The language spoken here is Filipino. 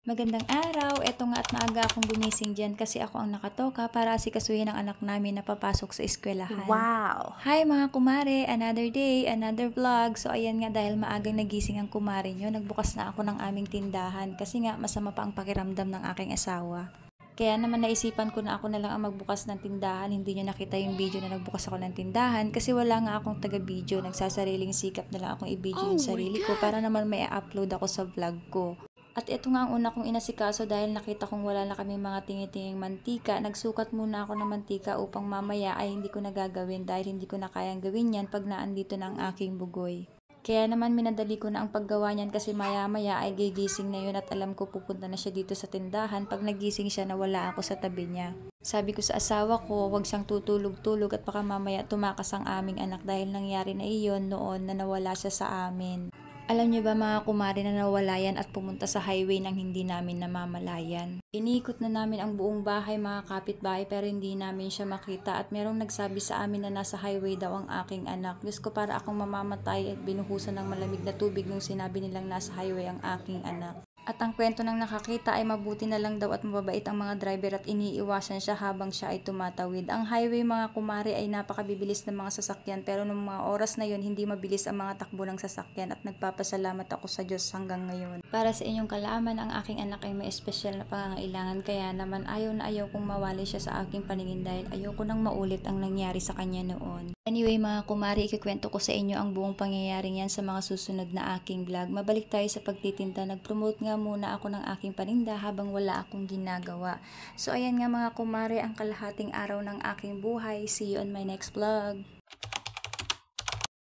Magandang araw, eto nga at maaga akong gumising diyan kasi ako ang nakatoka para asikasuhin ang anak namin na papasok sa eskwelahan. Wow! Hi mga kumare, another day, another vlog. So ayan nga dahil maagang nagising ang kumare nyo, nagbukas na ako ng aming tindahan kasi nga masama pa ang pakiramdam ng aking asawa. Kaya naman naisipan ko na ako na lang ang magbukas ng tindahan, hindi nyo nakita yung video na nagbukas ako ng tindahan kasi wala nga akong taga-video, nagsasariling sikap na lang akong i-video yung sarili ko para naman may upload ako sa vlog ko. At ito nga ang una kong inasikaso dahil nakita kong wala na kami mga tingi-tinging mantika. Nagsukat muna ako ng mantika upang mamaya ay hindi ko nagagawin dahil hindi ko na kayang gawin yan pag naandito na ang aking bugoy. Kaya naman minadali ko na ang paggawa niyan kasi maya-maya ay gigising na yun at alam ko pupunta na siya dito sa tindahan pag nagising siya na wala ako sa tabi niya. Sabi ko sa asawa ko, huwag siyang tutulog-tulog at baka mamaya tumakas ang aming anak dahil nangyari na iyon noon na nawala siya sa amin. Alam niyo ba mga kumare na nawala yan at pumunta sa highway nang hindi namin namamalayan. Iniikot na namin ang buong bahay mga kapitbahay pero hindi namin siya makita at merong nagsabi sa amin na nasa highway daw ang aking anak. Diyos ko para akong mamamatay at binuhusan ng malamig na tubig nung sinabi nilang nasa highway ang aking anak. At ang kwento ng nakakita ay mabuti na lang daw at mababait ang mga driver at iniiwasan siya habang siya ay tumatawid. Ang highway mga kumare ay napakabibilis ng mga sasakyan pero noong mga oras na yon hindi mabilis ang mga takbo ng sasakyan at nagpapasalamat ako sa Diyos hanggang ngayon. Para sa inyong kalaman, ang aking anak ay may espesyal na pangangailangan kaya naman ayaw na ayaw kong mawali siya sa aking paningin dahil ayaw ko nang maulit ang nangyari sa kanya noon. Anyway mga kumari, ikikwento ko sa inyo ang buong pangyayaring yan sa mga susunod na aking vlog. Mabalik tayo sa pagtitinda. Nag-promote nga muna ako ng aking paninda habang wala akong ginagawa. So ayan nga mga kumari, ang kalahating araw ng aking buhay. See you on my next vlog.